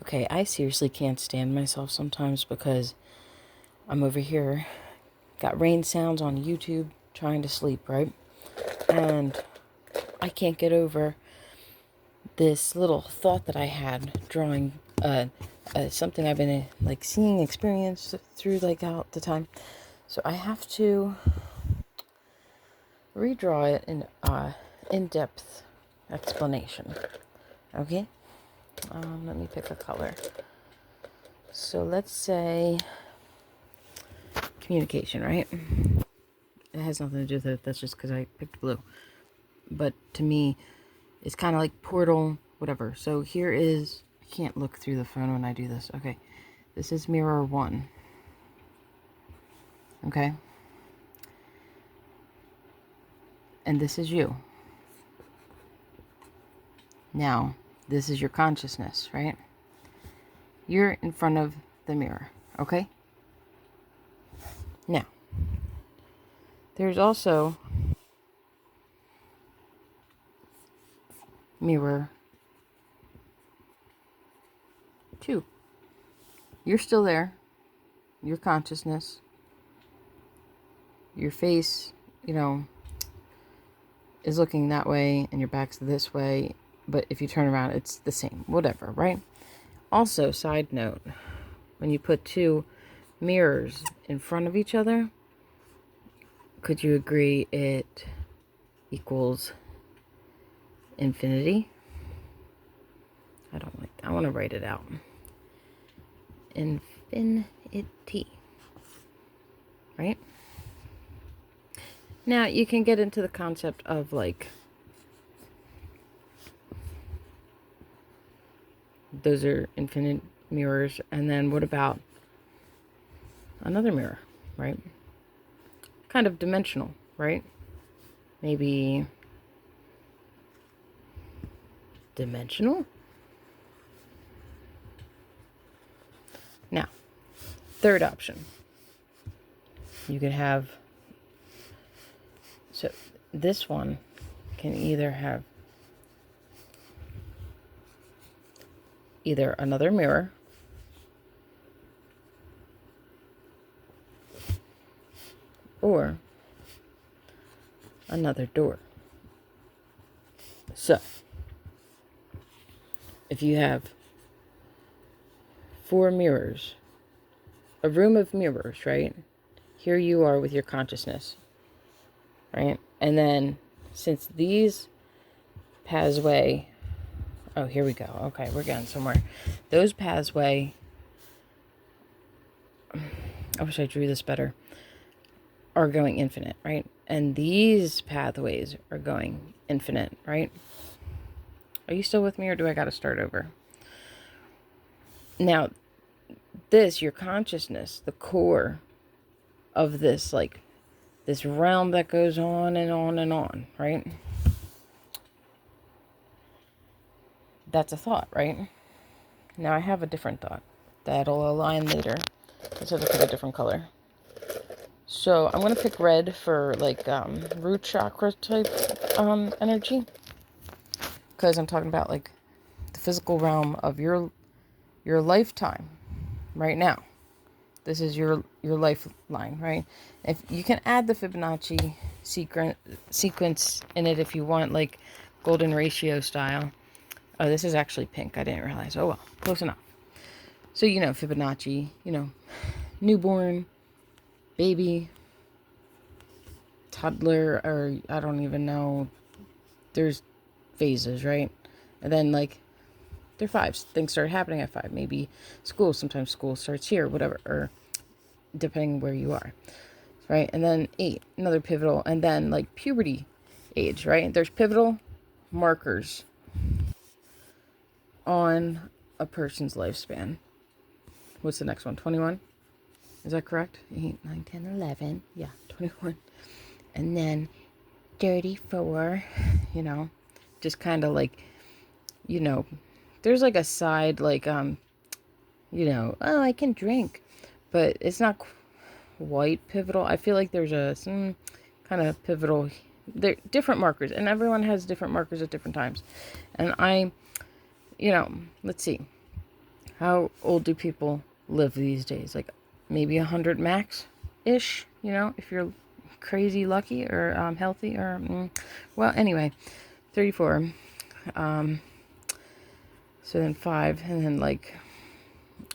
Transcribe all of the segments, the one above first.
Okay, I seriously can't stand myself sometimes because I'm over here, got rain sounds on YouTube, trying to sleep, right? And I can't get over this little thought that I had drawing something I've been like seeing, experience through like out the time. So I have to redraw it in in-depth explanation. Okay? Let me pick a color. So let's say communication, right? It has nothing to do with it. That's just because I picked blue. But to me, it's kind of like portal, whatever. So here is, I can't look through the phone when I do this. Okay. This is mirror 1. Okay. And this is you. Now, this is your consciousness, right? You're in front of the mirror. Okay. Now, there's also mirror 2. You're still there. Your consciousness. Your face, is looking that way and your back's this way. But if you turn around, it's the same. Whatever, right? Also, side note, when you put two mirrors in front of each other, could you agree it equals infinity? I don't like that. I want to write it out. Infinity. Right? Now, you can get into the concept of like, those are infinite mirrors. And then what about another mirror, right? Kind of dimensional, right? Maybe dimensional? Now, third option. You could have, so this one can either have either another mirror or another door. So, if you have 4 mirrors, a room of mirrors, right? Here you are with your consciousness, right? And then, since these pathway, oh, here we go. Okay, we're getting somewhere. Those pathway, I wish I drew this better, are going infinite, right? And these pathways are going infinite, right? Are you still with me, or do I got to start over? Now, this, your consciousness, the core of this, like, this realm that goes on and on and on, right? That's a thought, right? Now, I have a different thought that'll align later. Let's have to pick a different color. So, I'm going to pick red for, like, root chakra type energy. Because I'm talking about, like, the physical realm of your lifetime right now. This is your lifeline, right? If you can add the Fibonacci sequence in it if you want, like golden ratio style. Oh, this is actually pink. I didn't realize. Oh well, close enough. So Fibonacci, newborn, baby, toddler, or I don't even know. There's phases, right? And then like they're 5s. Things start happening at 5. Maybe school. Sometimes school starts here, whatever, or depending where you are, right? And then 8, another pivotal, and then like puberty age, right? There's pivotal markers on a person's lifespan. What's the next one? 21? Is that correct? 8, 9, 10, 11. Yeah, 21. And then 34, just kind of like, there's like a side, like, oh, I can drink, but it's not quite pivotal. I feel like there's some kind of pivotal, they're different markers, and everyone has different markers at different times. And let's see. How old do people live these days? Like maybe 100 max-ish, if you're crazy lucky or healthy or... well, anyway, 34. So then 5, and then like...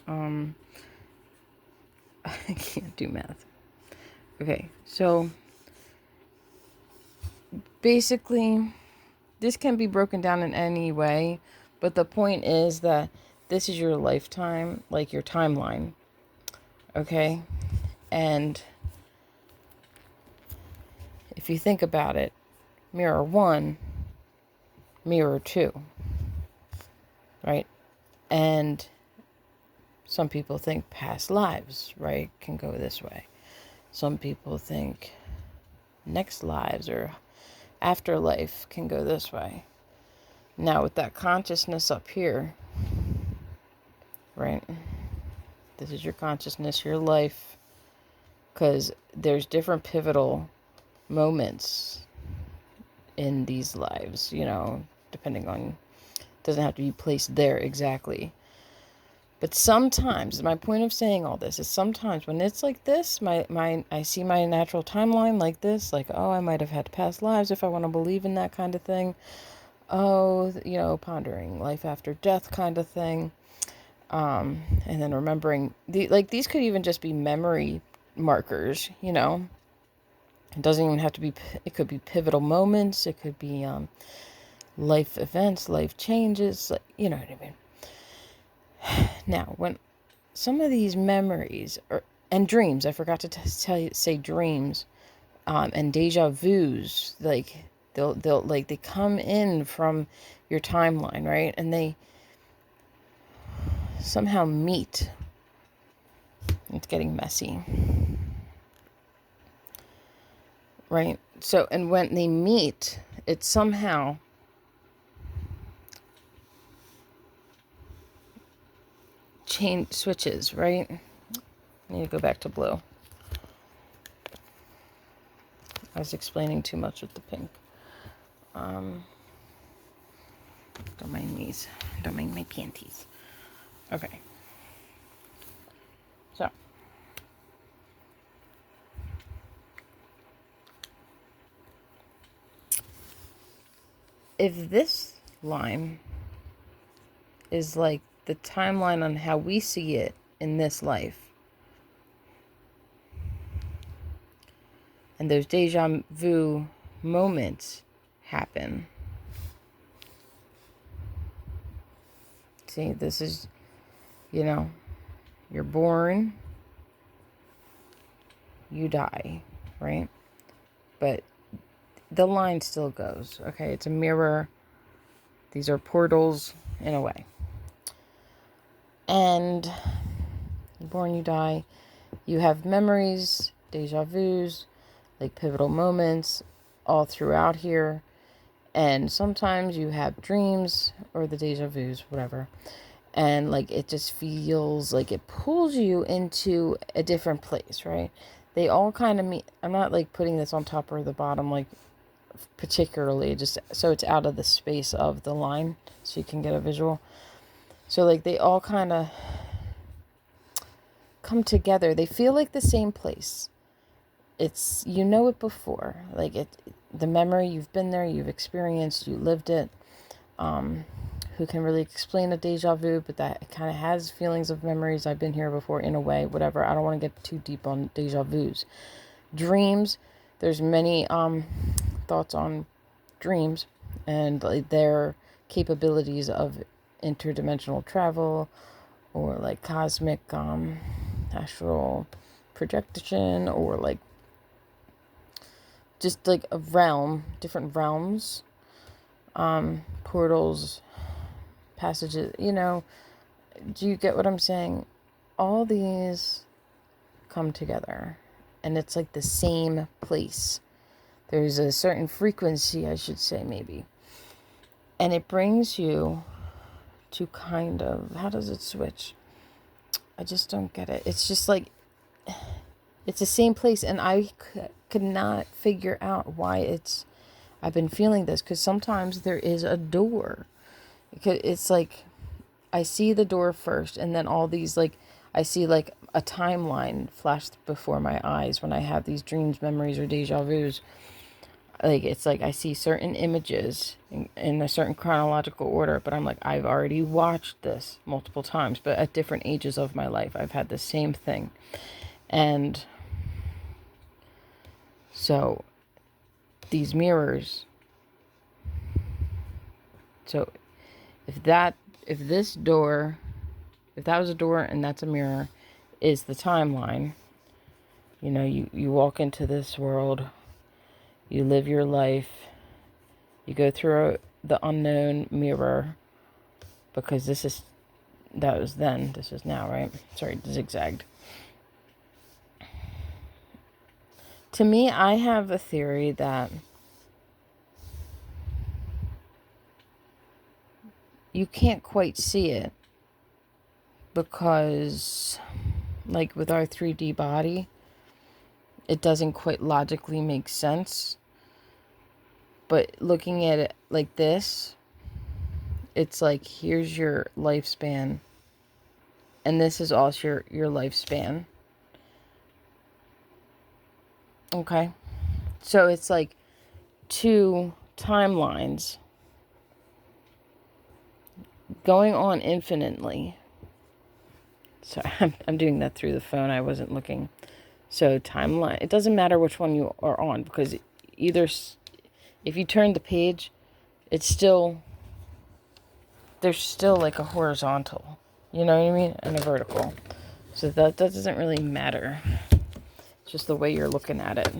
I can't do math. Okay, so basically, this can be broken down in any way, but the point is that this is your lifetime, like your timeline, okay? And if you think about it, mirror 1, mirror 2, right? And some people think past lives, right, can go this way. Some people think next lives or afterlife can go this way. Now, with that consciousness up here, right, this is your consciousness, your life, because there's different pivotal moments in these lives, depending on, doesn't have to be placed there exactly. But sometimes, my point of saying all this is sometimes when it's like this, I see my natural timeline like this, like, oh, I might have had past lives if I want to believe in that kind of thing. Oh, pondering life after death kind of thing. And then remembering, these could even just be memory markers, It doesn't even have to be, it could be pivotal moments, it could be life events, life changes, you know what I mean? Now, when some of these memories and dreams, I forgot to say dreams, and deja vus, like they'll like they come in from your timeline, right? And they somehow meet. It's getting messy, right? So, and when they meet, it somehow switches, right? I need to go back to blue. I was explaining too much with the pink. Don't mind these. Don't mind my panties. Okay. So. If this line is like the timeline on how we see it in this life, and those deja vu moments happen. See, this is, you're born, you die, right? But the line still goes, okay? It's a mirror. These are portals in a way. And you're born, you die. You have memories, deja vus, like pivotal moments all throughout here. And sometimes you have dreams or the deja vus, whatever. And like it just feels like it pulls you into a different place, right? They all kind of meet. I'm not like putting this on top or the bottom, like particularly, just so it's out of the space of the line so you can get a visual. So like they all kind of come together. They feel like the same place. It's, it before, like the memory, you've been there, you've experienced, you lived it. Who can really explain a deja vu, but that kind of has feelings of memories. I've been here before in a way, whatever. I don't want to get too deep on deja vus. Dreams, there's many thoughts on dreams and like their capabilities of interdimensional travel or like cosmic astral projection, or like just like a realm, different realms, portals, passages, do you get what I'm saying? All these come together and it's like the same place. There's a certain frequency, I should say, maybe. And it brings you to kind of, how does it switch? I just don't get it. It's just like, it's the same place, and I could not figure out why I've been feeling this, because sometimes there is a door. It's like, I see the door first, and then all these, like, I see like a timeline flash before my eyes when I have these dreams, memories, or deja vus. Like, it's like I see certain images in a certain chronological order, but I'm like, I've already watched this multiple times, but at different ages of my life, I've had the same thing. And so these mirrors, so if this door, if that was a door and that's a mirror, is the timeline. You know, you walk into this world, you live your life, you go through the unknown mirror, because that was then, this is now, right? Sorry, zigzagged. To me, I have a theory that you can't quite see it because, like with our 3D body, it doesn't quite logically make sense. But looking at it like this, it's like, here's your lifespan, and this is also your lifespan. Okay? So it's like two timelines going on infinitely. So I'm doing that through the phone. I wasn't looking. So timeline, it doesn't matter which one you are on, because either, if you turn the page, it's still, there's still like a horizontal, you know what I mean, and a vertical. So that doesn't really matter. It's just the way you're looking at it.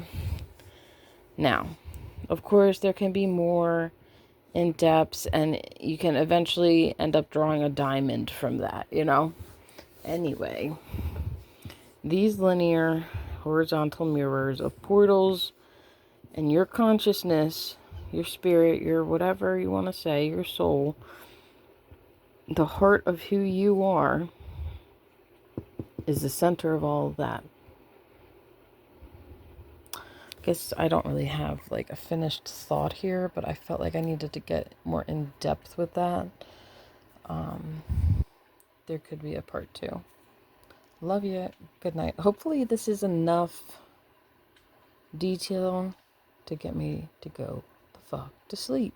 Now, of course, there can be more in depth, and you can eventually end up drawing a diamond from that, you know. Anyway, these linear horizontal mirrors of portals and your consciousness, your spirit, your whatever you want to say, your soul, the heart of who you are, is the center of all of that. I guess I don't really have like a finished thought here, but I felt like I needed to get more in depth with that. There could be a part 2. Love you. Good night. Hopefully this is enough detail to get me to go the fuck to sleep.